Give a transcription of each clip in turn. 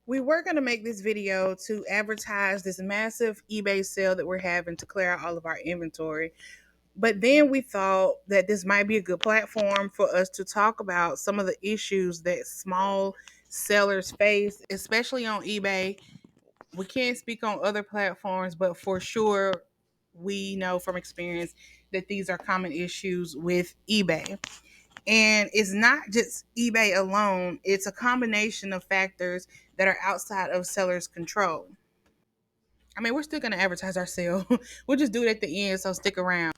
We were going to make this video to advertise this massive eBay sale that we're having to clear out all of our inventory. But then we thought that this might be a good platform for us to talk about some of the issues that small sellers face, especially on eBay. We can't speak on other platforms, but for sure, we know from experience that these are common issues with eBay. And it's not just eBay alone, it's a combination of factors that are outside of sellers' control. I mean, we're still going to advertise our sale. We'll just do it at the end, so stick around.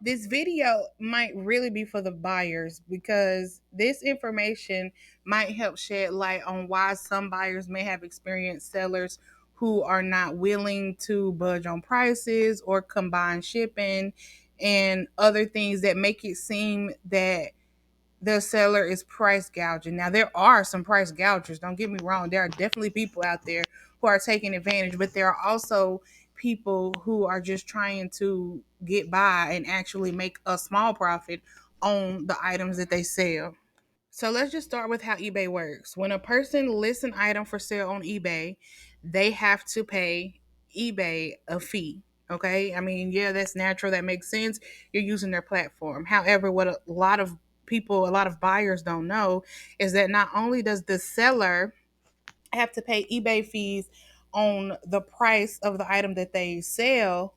This video might really be for the buyers because this information might help shed light on why some buyers may have experienced sellers who are not willing to budge on prices or combine shipping and other things that make it seem that the seller is price gouging. Now, there are some price gougers. Don't get me wrong. There are definitely people out there who are taking advantage, but there are also people who are just trying to get by and actually make a small profit on the items that they sell. So let's just start with how eBay works. When a person lists an item for sale on eBay, they have to pay eBay a fee. Okay. I mean, yeah, that's natural. That makes sense. You're using their platform. However, what a lot of people, a lot of buyers don't know is that not only does the seller have to pay eBay fees on the price of the item that they sell,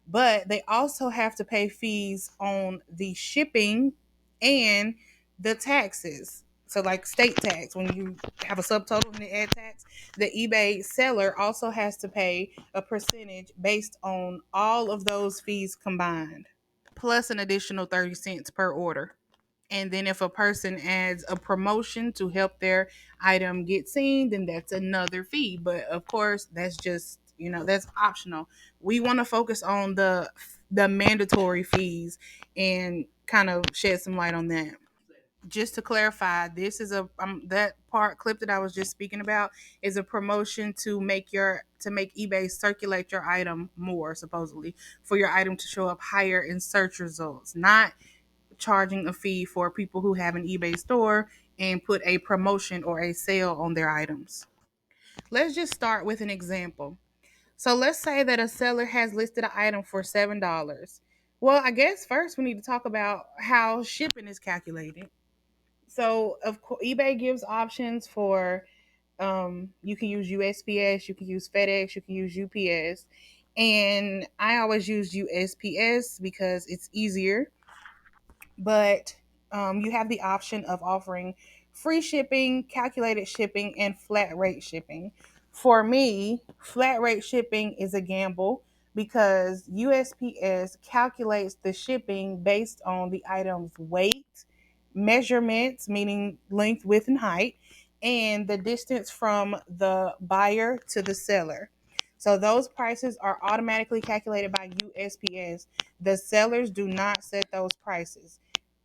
but they also have to pay fees on the shipping and the taxes. So, like state tax, when you have a subtotal and they add tax, the eBay seller also has to pay a percentage based on all of those fees combined, plus an additional 30 cents per order. And then if a person adds a promotion to help their item get seen, then that's another fee. But of course, that's just, that's optional. We want to focus on the mandatory fees and kind of shed some light on that. Just to clarify, this is a that part clip that I was just speaking about is a promotion to make eBay circulate your item more, supposedly, for your item to show up higher in search results, not charging a fee for people who have an eBay store and put a promotion or a sale on their items. Let's just start with an example. So let's say that a seller has listed an item for $7. Well, I guess first we need to talk about how shipping is calculated. So, of course, eBay gives options for you can use USPS, you can use FedEx, you can use UPS, and I always use USPS because it's easier, but you have the option of offering free shipping, calculated shipping, and flat rate shipping. For me, flat rate shipping is a gamble because USPS calculates the shipping based on the item's weight, measurements, meaning length, width, and height, and the distance from the buyer to the seller. So those prices are automatically calculated by USPS. The sellers do not set those prices.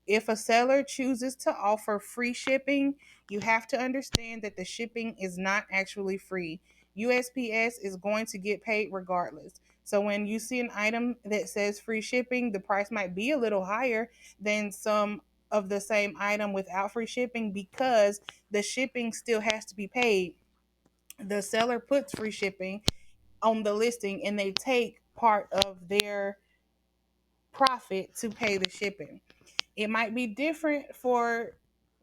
If a seller chooses to offer free shipping, you have to understand that the shipping is not actually free. USPS is going to get paid regardless. So when you see an item that says free shipping, the price might be a little higher than some of the same item without free shipping because the shipping still has to be paid. The seller puts free shipping on the listing and they take part of their profit to pay the shipping. It might be different for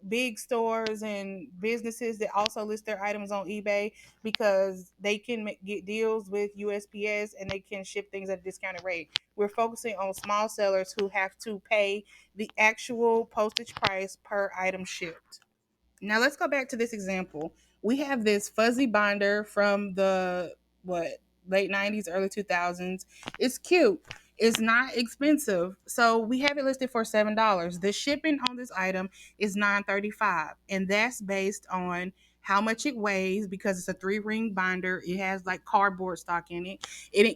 big stores and businesses that also list their items on eBay because they can get deals with USPS and they can ship things at a discounted rate. We're focusing on small sellers who have to pay the actual postage price per item shipped. Now let's go back to this example. We have this fuzzy binder from the what late 90s, early 2000s. It's cute. It's not expensive. So we have it listed for $7. The shipping on this item is $9.35, and that's based on how much it weighs because it's a 3-ring binder. It has like cardboard stock in it. And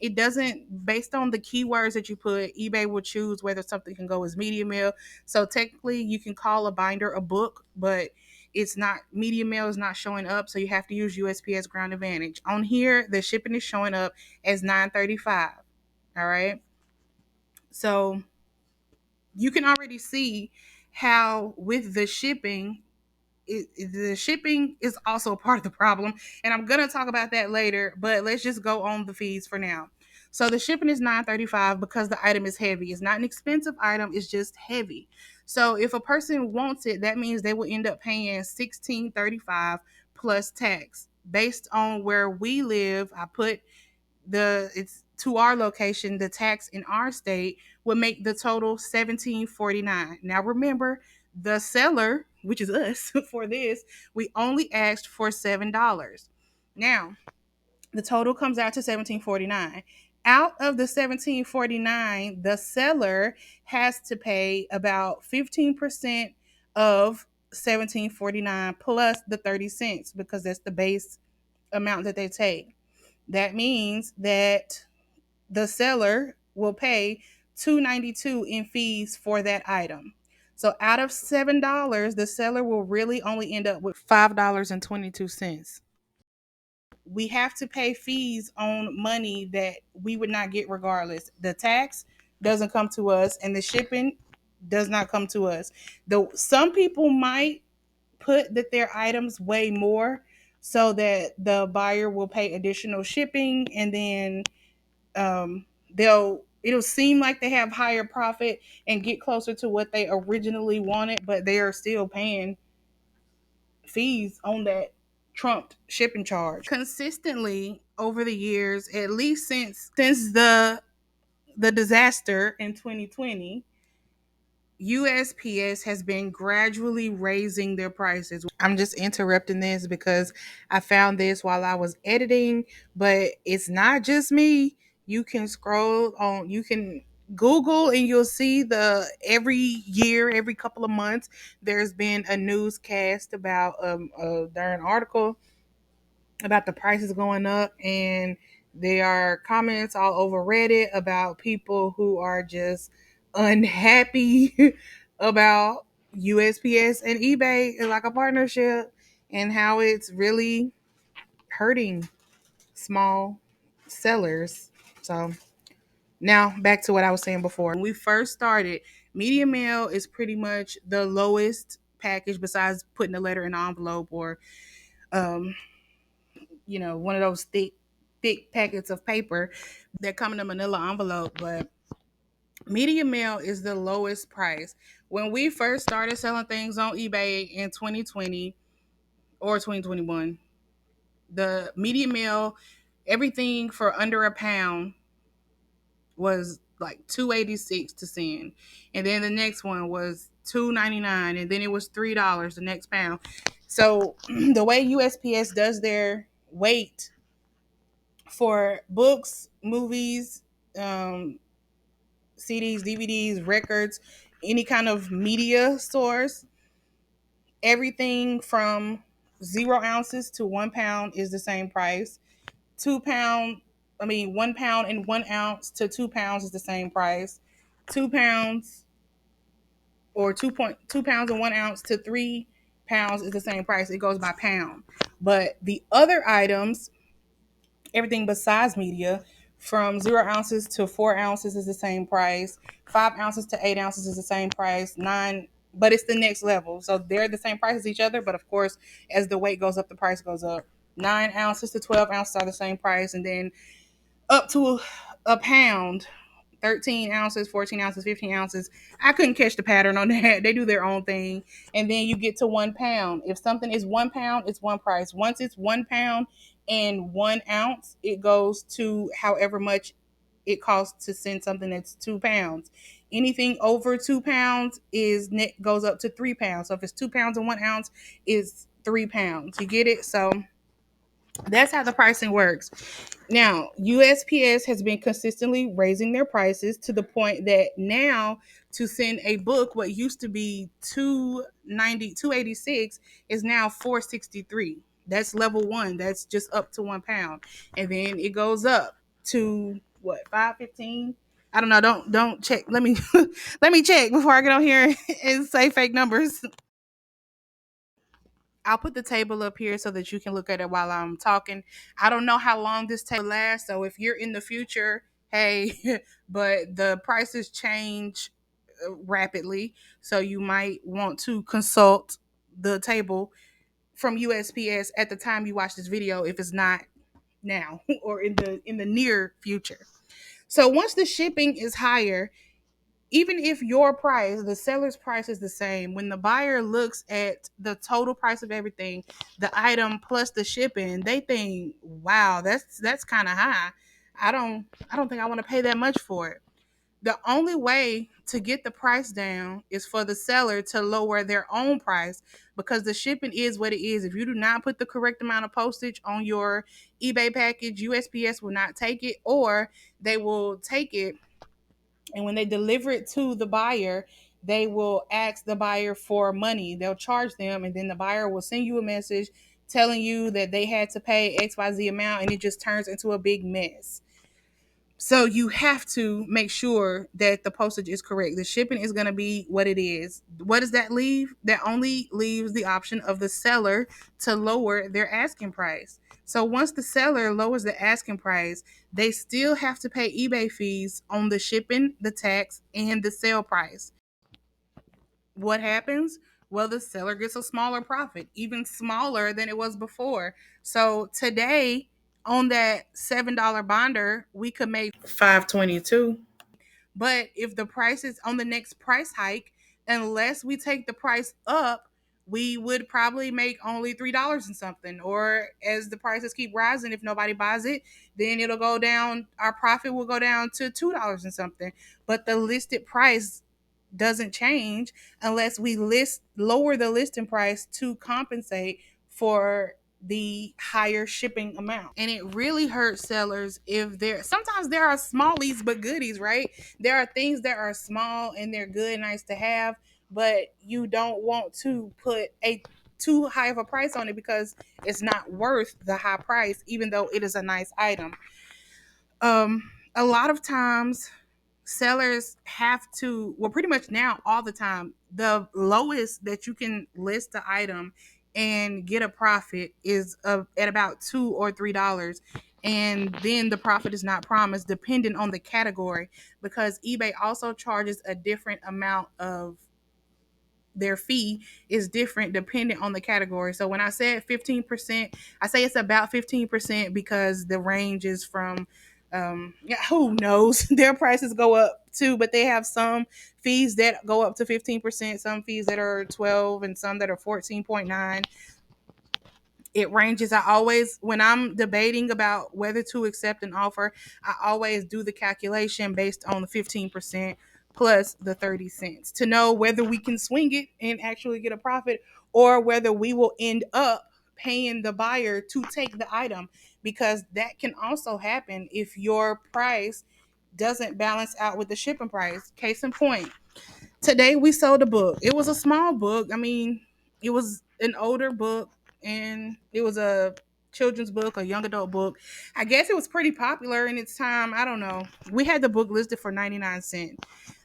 it doesn't, based on the keywords that you put, eBay will choose whether something can go as medium mail. So technically you can call a binder a book, but it's not, medium mail is not showing up, so you have to use USPS Ground Advantage. On here, the shipping is showing up as $9.35. All right. So you can already see how with the shipping the shipping is also part of the problem, and I'm gonna talk about that later. But let's just go on the fees for now. So the shipping is $9.35 because the item is heavy. It's not an expensive item; it's just heavy. So if a person wants it, that means they will end up paying $16.35 plus tax. Based on where we live, I put it's to our location, the tax in our state would make the total 1749. Now remember, the seller, which is us for this, we only asked for $7. Now, the total comes out to 1749. Out of the 1749, the seller has to pay about 15% of 1749 plus the 30 cents because that's the base amount that they take. That means that the seller will pay $2.92 in fees for that item. So out of $7, the seller will really only end up with $5.22. We have to pay fees on money that we would not get regardless. The tax doesn't come to us, and the shipping does not come to us. Though some people might put that their items weigh more so that the buyer will pay additional shipping, and then it'll seem like they have higher profit and get closer to what they originally wanted, but they are still paying fees on that trumped shipping charge consistently over the years, at least since the disaster in 2020. USPS has been gradually raising their prices. I'm just interrupting this because I found this while I was editing, but it's not just me. You can scroll on, you can Google, and you'll see the every year, every couple of months, there's been a newscast about during article about the prices going up, and there are comments all over Reddit about people who are just unhappy about USPS and eBay like a partnership and how it's really hurting small sellers. So now back to what I was saying before. When we first started, medium mail is pretty much the lowest package besides putting a letter in an envelope or um, one of those thick packets of paper that come in a manila envelope. But medium mail is the lowest price. When we first started selling things on eBay in 2020 or 2021, the medium mail, everything for under a pound was like 286 to send. And then the next one was 299, and then it was $3 the next pound. So the way USPS does their weight for books, movies, um, CDs, DVDs, records, any kind of media source, everything from 0 ounces to 1 pound is the same price. 2 pound, 1 pound and 1 ounce to 2 pounds is the same price. 2 pounds or 2.2 pounds and 1 ounce to 3 pounds is the same price. It goes by pound. But the other items, everything besides media, from 0 ounces to 4 ounces is the same price. 5 ounces to 8 ounces is the same price. But it's the next level. So they're the same price as each other. But of course, as the weight goes up, the price goes up. 9 ounces to 12 ounces are the same price. And then up to a pound, 13 ounces, 14 ounces, 15 ounces. I couldn't catch the pattern on that. They do their own thing. And then you get to 1 pound. If something is 1 pound, it's one price. Once it's 1 pound and 1 ounce, it goes to however much it costs to send something that's 2 pounds. Anything over 2 pounds goes up to 3 pounds. So if it's 2 pounds and 1 ounce, it's 3 pounds. You get it? So that's how the pricing works. Now, USPS has been consistently raising their prices to the point that now to send a book, what used to be 286 is now 463. That's level one. That's just up to 1 pound. And then it goes up to what, 515? I don't know. Don't check. Let me let me check before I get on here and say fake numbers. I'll put the table up here so that you can look at it while I'm talking. I don't know how long this table lasts, so if you're in the future, hey, but the prices change rapidly, so you might want to consult the table from USPS at the time you watch this video, if it's not now or in the near future. So once the shipping is higher, even if your price, the seller's price is the same, when the buyer looks at the total price of everything, the item plus the shipping, they think, "Wow, that's kind of high. I don't think I want to pay that much for it." The only way to get the price down is for the seller to lower their own price, because the shipping is what it is. If you do not put the correct amount of postage on your eBay package, USPS will not take it, or they will take it, and when they deliver it to the buyer, they will ask the buyer for money. They'll charge them, and then the buyer will send you a message telling you that they had to pay XYZ amount, and it just turns into a big mess. So you have to make sure that the postage is correct. The shipping is going to be what it is. What does that leave? That only leaves the option of the seller to lower their asking price. So once the seller lowers the asking price, they still have to pay eBay fees on the shipping, the tax, and the sale price. What happens? Well, the seller gets a smaller profit, even smaller than it was before. So today, on that $7 bonder, we could make 522. But if the price is on the next price hike, unless we take the price up, we would probably make only $3 and something. Or as the prices keep rising, if nobody buys it, then it'll go down. Our profit will go down to $2 and something. But the listed price doesn't change unless we lower the listing price to compensate for the higher shipping amount. And it really hurts sellers if sometimes there are smallies but goodies, right? There are things that are small and they're good, nice to have, but you don't want to put a too high of a price on it because it's not worth the high price, even though it is a nice item. A lot of times sellers have to, well, pretty much now all the time, the lowest that you can list the item and get a profit is at about $2 or $3, and then the profit is not promised depending on the category, because eBay also charges a different amount of their fee is different depending on the category. So when I said 15%, I say it's about 15% because the range is from yeah, who knows? Their prices go up too, but they have some fees that go up to 15%, some fees that are 12, and some that are 14.9. It ranges. I always, when I'm debating about whether to accept an offer, I always do the calculation based on the 15% plus the 30 cents to know whether we can swing it and actually get a profit, or whether we will end up paying the buyer to take the item, because that can also happen if your price doesn't balance out with the shipping price. Case in point, today we sold a book. It was a small book. I mean, it was an older book, and it was a children's book, a young adult book. I guess it was pretty popular in its time. I don't know. We had the book listed for 99 cents.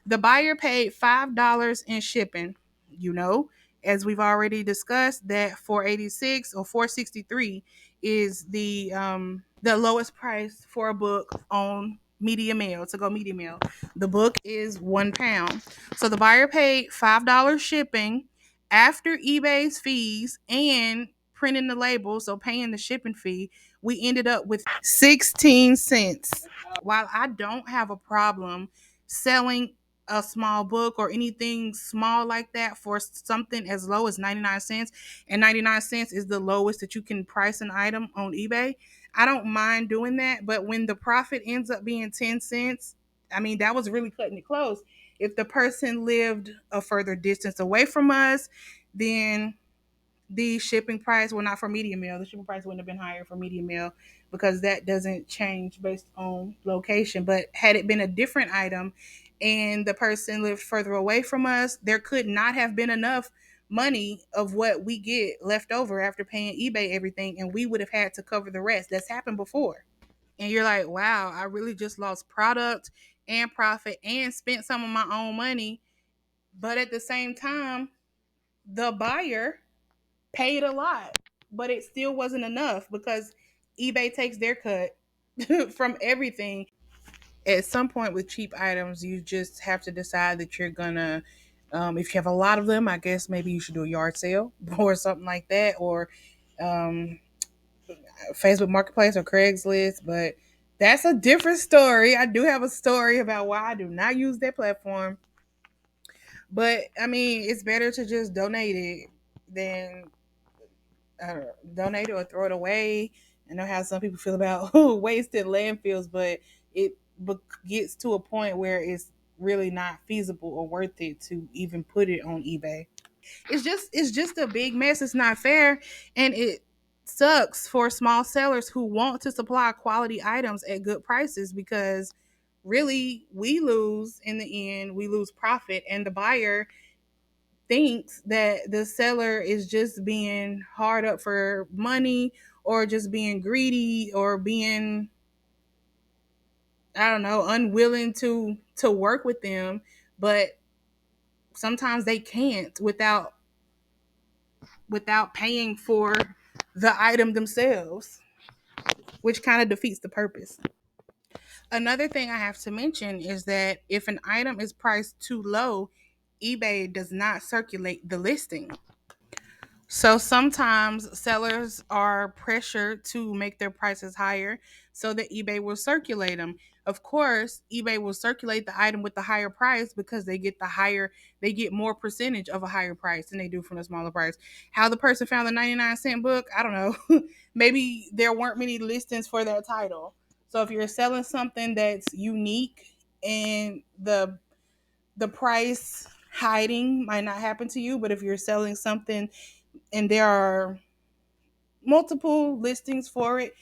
The buyer paid $5 in shipping. You know, as we've already discussed, that 486 or 463 is the lowest price for a book on media mail, to go media mail. The book is £1. So the buyer paid $5 shipping after eBay's fees and printing the label, so paying the shipping fee. We ended up with 16 cents. While I don't have a problem selling a small book or anything small like that for something as low as 99 cents, and 99 cents is the lowest that you can price an item on eBay, I don't mind doing that. But when the profit ends up being 10 cents, I mean, that was really cutting it close. If the person lived a further distance away from us, then the shipping price, well, not for medium mail, the shipping price wouldn't have been higher for medium mail, because that doesn't change based on location. But had it been a different item and the person lived further away from us, there could not have been enough money of what we get left over after paying eBay everything, and we would have had to cover the rest. That's happened before. And you're like, wow, I really just lost product and profit and spent some of my own money. But at the same time, the buyer paid a lot, but it still wasn't enough because eBay takes their cut from everything. At some point with cheap items, you just have to decide that you're gonna If you have a lot of them, I guess maybe you should do a yard sale or something like that, or um, Facebook Marketplace or Craigslist. But that's a different story. I do have a story about why I do not use that platform. But I mean, it's better to just donate it than donate it or throw it away. I know how some people feel about wasted landfills, but it gets to a point where it's really not feasible or worth it to even put it on eBay. It's just a big mess. It's not fair, and it sucks for small sellers who want to supply quality items at good prices, because really we lose in the end. We lose profit, and the buyer thinks that the seller is just being hard up for money, or just being greedy, or being, I don't know, unwilling to work with them. But sometimes they can't without paying for the item themselves, which kind of defeats the purpose. Another thing I have to mention is that if an item is priced too low, eBay does not circulate the listing. So sometimes sellers are pressured to make their prices higher so that eBay will circulate them. Of course, eBay will circulate the item with the higher price because they get more percentage of a higher price than they do from a smaller price. How the person found the 99-cent book, I don't know. Maybe there weren't many listings for that title. So if you're selling something that's unique, and the price hiding might not happen to you, but if you're selling something and there are multiple listings for it,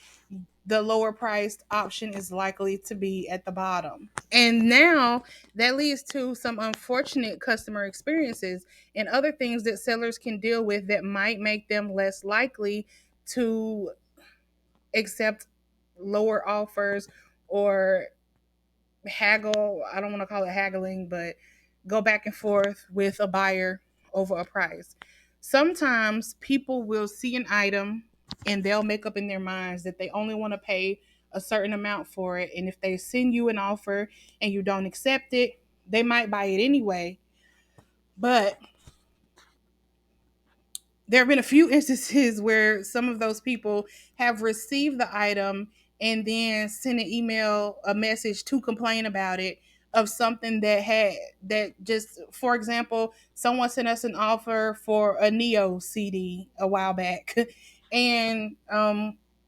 the lower priced option is likely to be at the bottom. And now that leads to some unfortunate customer experiences and other things that sellers can deal with that might make them less likely to accept lower offers, or haggle. I don't want to call it haggling, but go back and forth with a buyer over a price. Sometimes people will see an item and they'll make up in their minds that they only want to pay a certain amount for it. And if they send you an offer and you don't accept it, they might buy it anyway. But there have been a few instances where some of those people have received the item and then sent an email, a message to complain about it, of something that just, for example, someone sent us an offer for a Neo CD a while back, and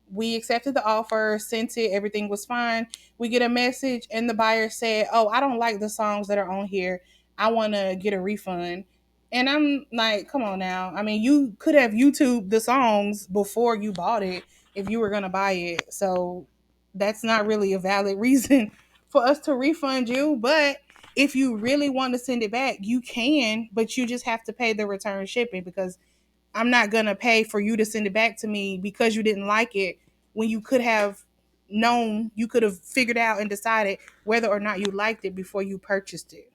we accepted the offer, sent it, everything was fine. We get a message and the buyer said, "Oh, I don't like the songs that are on here. I want to get a refund." And I'm like, come on now. I mean, you could have YouTube the songs before you bought it if you were going to buy it. So that's not really a valid reason for us to refund you. But if you really want to send it back, you can, but you just have to pay the return shipping, because I'm not going to pay for you to send it back to me because you didn't like it, when you could have known, you could have figured out and decided whether or not you liked it before you purchased it.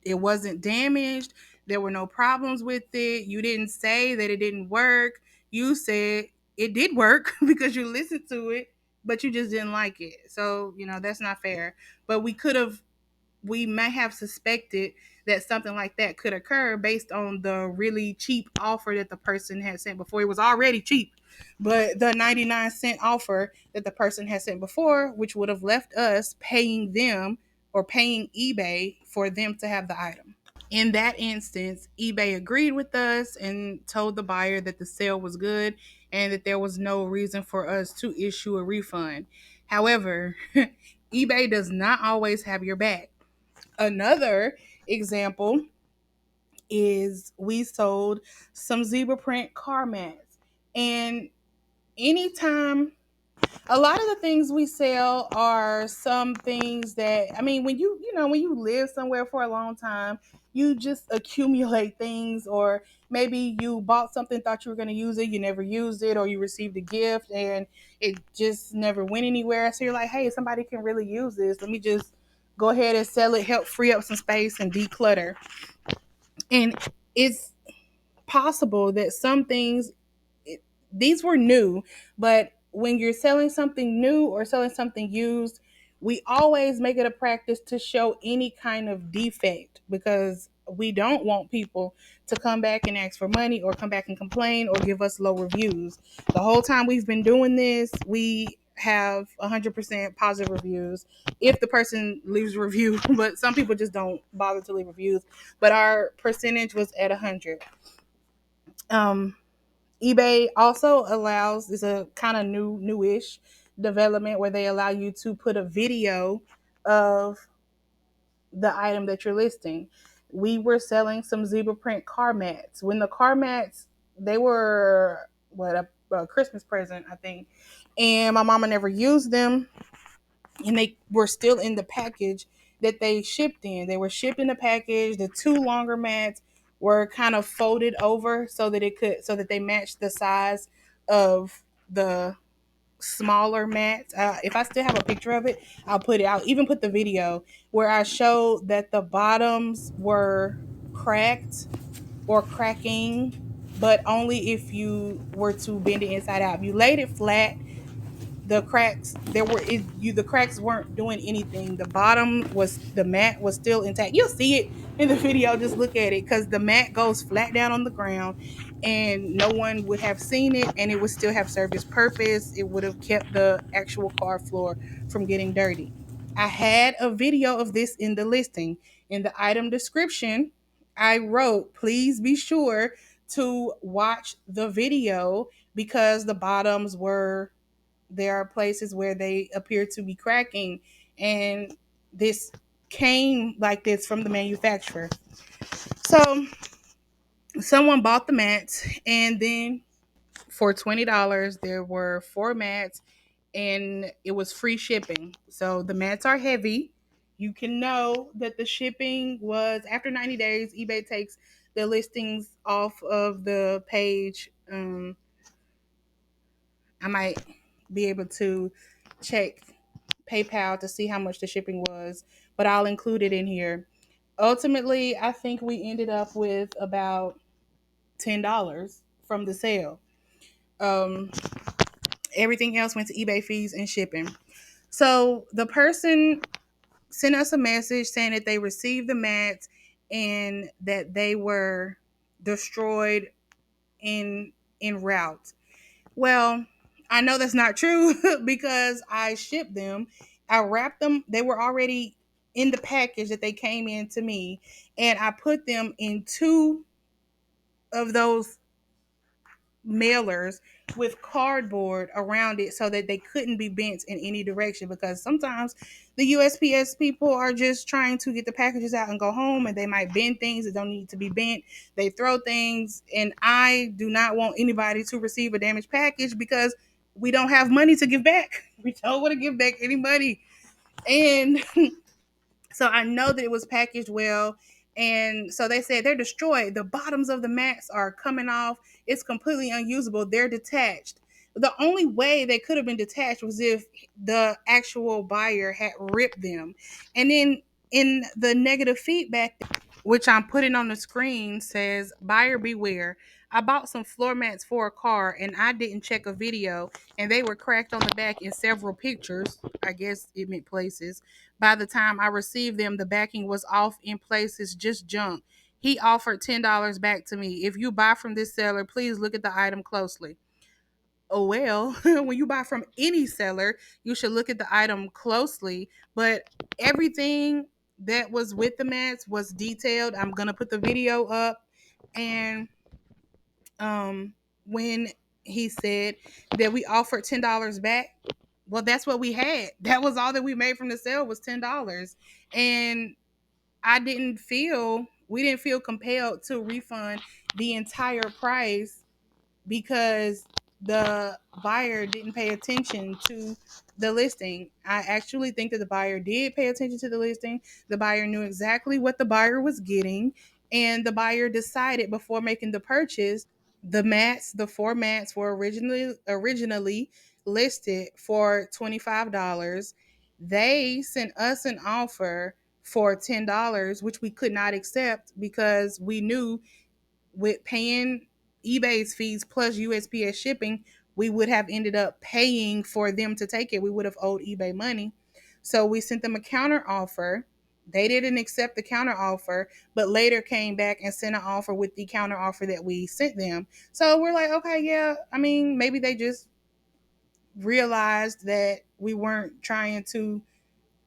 It wasn't damaged. There were no problems with it. You didn't say that it didn't work. You said it did work because you listened to it, but you just didn't like it. So, that's not fair. But we may have suspected that something like that could occur based on the really cheap offer that the person had sent before. It was already cheap, but the 99-cent offer that the person had sent before, which would have left us paying them or paying eBay for them to have the item. In that instance, eBay agreed with us and told the buyer that the sale was good and that there was no reason for us to issue a refund. However, eBay does not always have your back. Another example is we sold some zebra print car mats. And anytime, a lot of the things we sell are some things that, I mean, when you live somewhere for a long time, you just accumulate things. Or maybe you bought something, thought you were going to use it, you never used it, or you received a gift and it just never went anywhere. So you're like, hey, somebody can really use this, let me just go ahead and sell it, help free up some space and declutter. And it's possible that some things, these were new, but when you're selling something new or selling something used, we always make it a practice to show any kind of defect, because we don't want people to come back and ask for money or come back and complain or give us low reviews. The whole time we've been doing this, we have 100% positive reviews if the person leaves a review, but some people just don't bother to leave reviews. But our percentage was at 100. Um, eBay also allows, is a kind of newish development where they allow you to put a video of the item that you're listing. We were selling some zebra print car mats. When the car mats, they were what a Christmas present, I think, and my mama never used them, and they were still in the package that they shipped in. They were shipped in the package. The two longer mats were kind of folded over so that they matched the size of the smaller mats. If I still have a picture of it, I'll put it. I'll even put the video where I showed that the bottoms were cracked or cracking, but only if you were to bend it inside out. If you laid it flat, the cracks there were it, you the cracks weren't doing anything. The mat was still intact. You'll see it in the video. Just look at it, because the mat goes flat down on the ground and no one would have seen it, and it would still have served its purpose. It would have kept the actual car floor from getting dirty. I had a video of this in the listing. In the item description, I wrote, please be sure to watch the video because the bottoms were there are places where they appear to be cracking, and this came like this from the manufacturer. So someone bought the mats, and then for $20 there were four mats, and it was free shipping. So the mats are heavy. You can know that the shipping was after 90 days. eBay takes the listings off of the page. I might be able to check PayPal to see how much the shipping was, but I'll include it in here. Ultimately, I think we ended up with about $10 from the sale. Um, Everything else went to eBay fees and shipping. So the person sent us a message saying that they received the mats and that they were destroyed in route. Well, I know that's not true because I shipped them. I wrapped them. They were already in the package that they came in to me, and I put them in two of those mailers with cardboard around it so that they couldn't be bent in any direction, because sometimes the USPS people are just trying to get the packages out and go home, and they might bend things that don't need to be bent. They throw things, and I do not want anybody to receive a damaged package because we don't have money to give back. We don't want to give back any money. And so I know that it was packaged well. And so they said they're destroyed. The bottoms of the mats are coming off. It's completely unusable. They're detached. The only way they could have been detached was if the actual buyer had ripped them. And then in the negative feedback, which I'm putting on the screen, says, buyer beware. I bought some floor mats for a car and I didn't check a video, and they were cracked on the back in several pictures. I guess it meant places. By the time I received them, the backing was off in places, just junk. He offered $10 back to me. If you buy from this seller, please look at the item closely. Oh, well, when you buy from any seller, you should look at the item closely. But everything that was with the mats was detailed. I'm going to put the video up. And when he said that we offered $10 back, well, that's what we had. That was all that we made from the sale was $10. And we didn't feel compelled to refund the entire price because the buyer didn't pay attention to the listing. I actually think that the buyer did pay attention to the listing. The buyer knew exactly what the buyer was getting, and the buyer decided before making the purchase. The four mats were originally listed for $25. They sent us an offer for $10, which we could not accept because we knew with paying eBay's fees plus USPS shipping, we would have ended up paying for them to take it. We would have owed eBay money. So we sent them a counter offer. They didn't accept the counter offer, but later came back and sent an offer with the counter offer that we sent them. So we're like, okay, yeah, I mean, maybe they just realized that we weren't trying to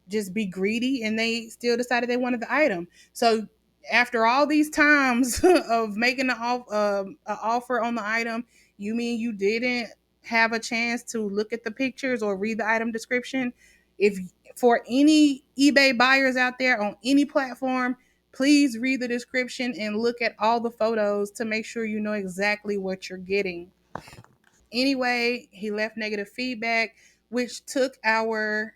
just be greedy, and they still decided they wanted the item. So after all these times of making an offer on the item, you mean you didn't have a chance to look at the pictures or read the item description? If For any eBay buyers out there on any platform, please read the description and look at all the photos to make sure you know exactly what you're getting. Anyway, he left negative feedback, which took our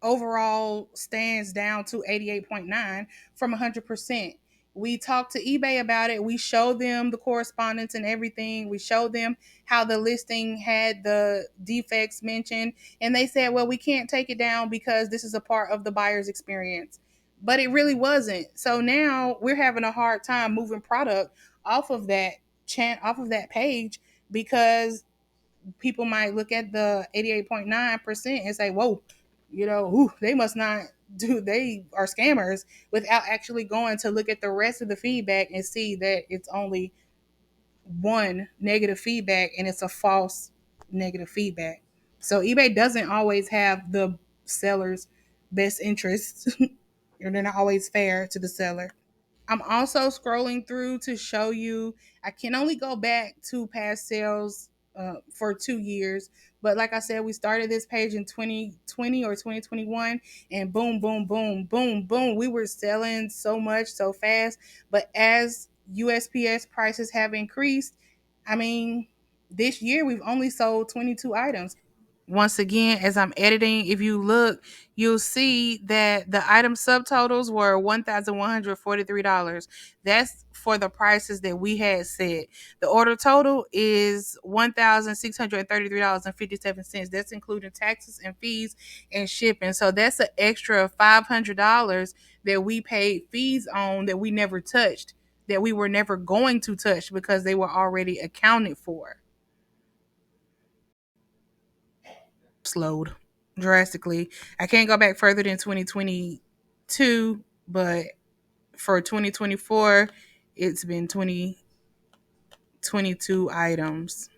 overall stands down to 88.9 from 100%. We talked to eBay about it. We showed them the correspondence and everything. We showed them how the listing had the defects mentioned. And they said, well, we can't take it down because this is a part of the buyer's experience. But it really wasn't. So now we're having a hard time moving product off of that off of that page, because people might look at the 88.9% and say, whoa, ooh, they must not they are scammers, without actually going to look at the rest of the feedback and see that it's only one negative feedback and it's a false negative feedback. So eBay doesn't always have the seller's best interests, or they're not always fair to the seller. I'm also scrolling through to show you. I can only go back to past sales for 2 years. But like I said, we started this page in 2020 or 2021, and boom, boom, boom, boom, boom. We were selling so much so fast. But as USPS prices have increased, I mean, this year we've only sold 22 items. Once again, as I'm editing, if you look, you'll see that the item subtotals were $1,143. That's for the prices that we had set. The order total is $1,633.57. That's including taxes and fees and shipping. So that's an extra $500 that we paid fees on, that we never touched, that we were never going to touch because they were already accounted for. Slowed drastically. I can't go back further than 2022, but for 2024, it's been 22 items.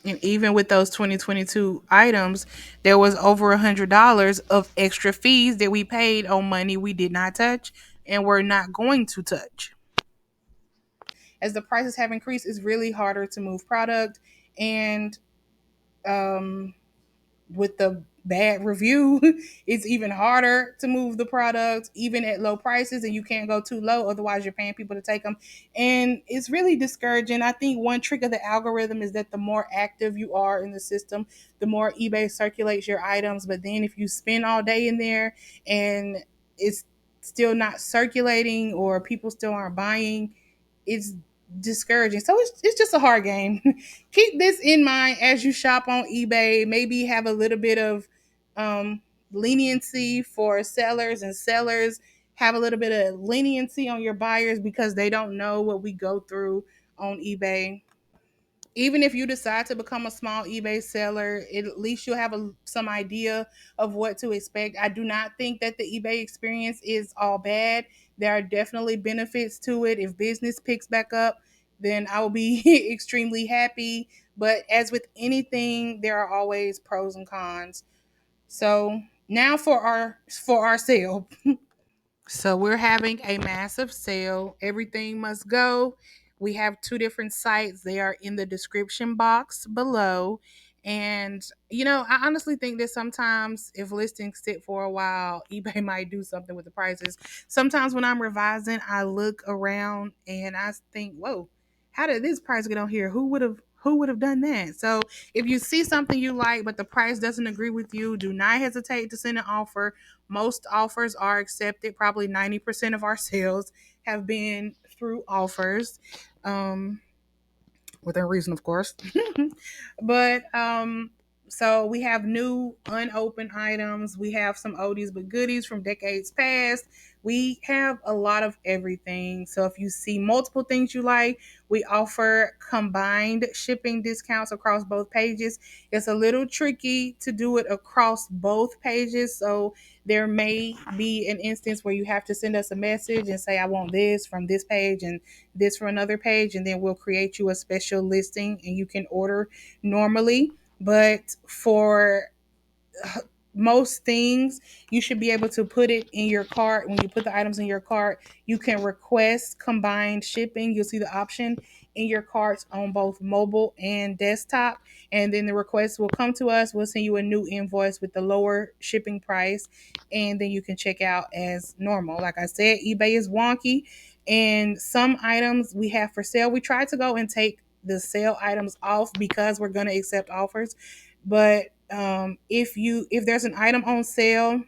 And even with those 2022 items, there was over $100 of extra fees that we paid on money we did not touch and we're not going to touch. As the prices have increased, it's really harder to move product. And um, with the bad review, it's even harder to move the product, even at low prices, and you can't go too low, otherwise you're paying people to take them. And it's really discouraging. I think one trick of the algorithm is that the more active you are in the system, the more eBay circulates your items. But then if you spend all day in there and it's still not circulating, or people still aren't buying, it's discouraging. So it's just a hard game. Keep this in mind as you shop on eBay. Maybe have a little bit of um, leniency for sellers, and sellers have a little bit of leniency on your buyers because they don't know what we go through on eBay. Even if you decide to become a small eBay seller, at least you'll have some idea of what to expect. I do not think that the eBay experience is all bad. There are definitely benefits to it. If business picks back up, then I will be extremely happy. But as with anything, there are always pros and cons. So now for our sale. So we're having a massive sale. Everything must go. We have two different sites. They are in the description box below. And, I honestly think that sometimes if listings sit for a while, eBay might do something with the prices. Sometimes when I'm revising, I look around and I think, whoa, how did this price get on here? Who would have done that? So if you see something you like, but the price doesn't agree with you, do not hesitate to send an offer. Most offers are accepted. Probably 90% of our sales have been through offers, within reason, of course. But So we have new unopened items. We have some oldies but goodies from decades past. We have a lot of everything. So if you see multiple things you like, we offer combined shipping discounts across both pages. It's a little tricky to do it across both pages. So there may be an instance where you have to send us a message and say, I want this from this page and this from another page. And then we'll create you a special listing and you can order normally. But for most things, you should be able to put it in your cart. When you put the items in your cart, you can request combined shipping. You'll see the option in your carts on both mobile and desktop. And then the request will come to us. We'll send you a new invoice with the lower shipping price. And then you can check out as normal. Like I said, eBay is wonky. And some items we have for sale, we try to go and take the sale items off because we're going to accept offers. But if there's an item on sale,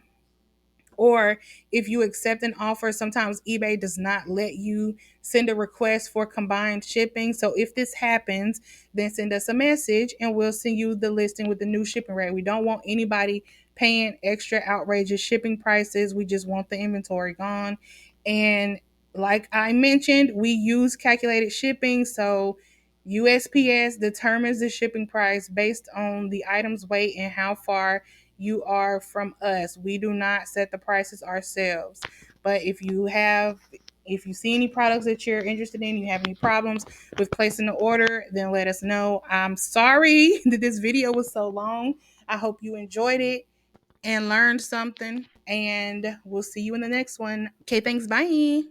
or if you accept an offer, sometimes eBay does not let you send a request for combined shipping. So if this happens, then send us a message and we'll send you the listing with the new shipping rate. We don't want anybody paying extra outrageous shipping prices. We just want the inventory gone. And like I mentioned, we use calculated shipping. So USPS determines the shipping price based on the item's weight and how far you are from us. We do not set the prices ourselves. But if you see any products that you're interested in, you have any problems with placing the order, then let us know. I'm sorry that this video was so long. I hope you enjoyed it and learned something. And we'll see you in the next one. Okay, thanks. Bye.